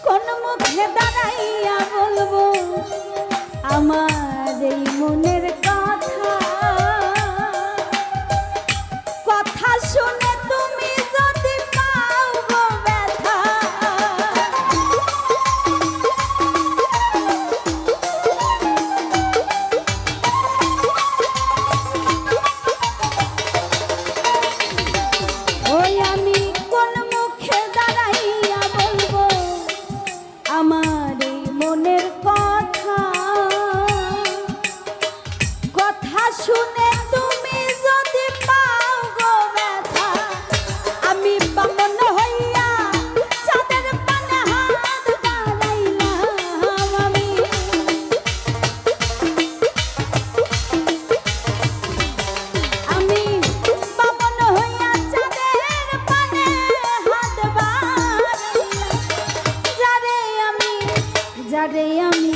কোন মুখে দাঁড়াইয়া বলবো আমার এই মনের কথা, কথা শুনে তুমি যদি পাও গো ব্যথা, ওই আমি কোন মুখে দাঁড়াইয়া বলবো আমার এই মনের কথা, কথা শুনে তুমি যদি পাও গো ব্যথা, আমি বামন হইয়া চাঁদের পানে হাত বাড়াইলাম, আমি বামন হইয়া চাঁদের পানে হাত বাড়াইলাম, যারে আমি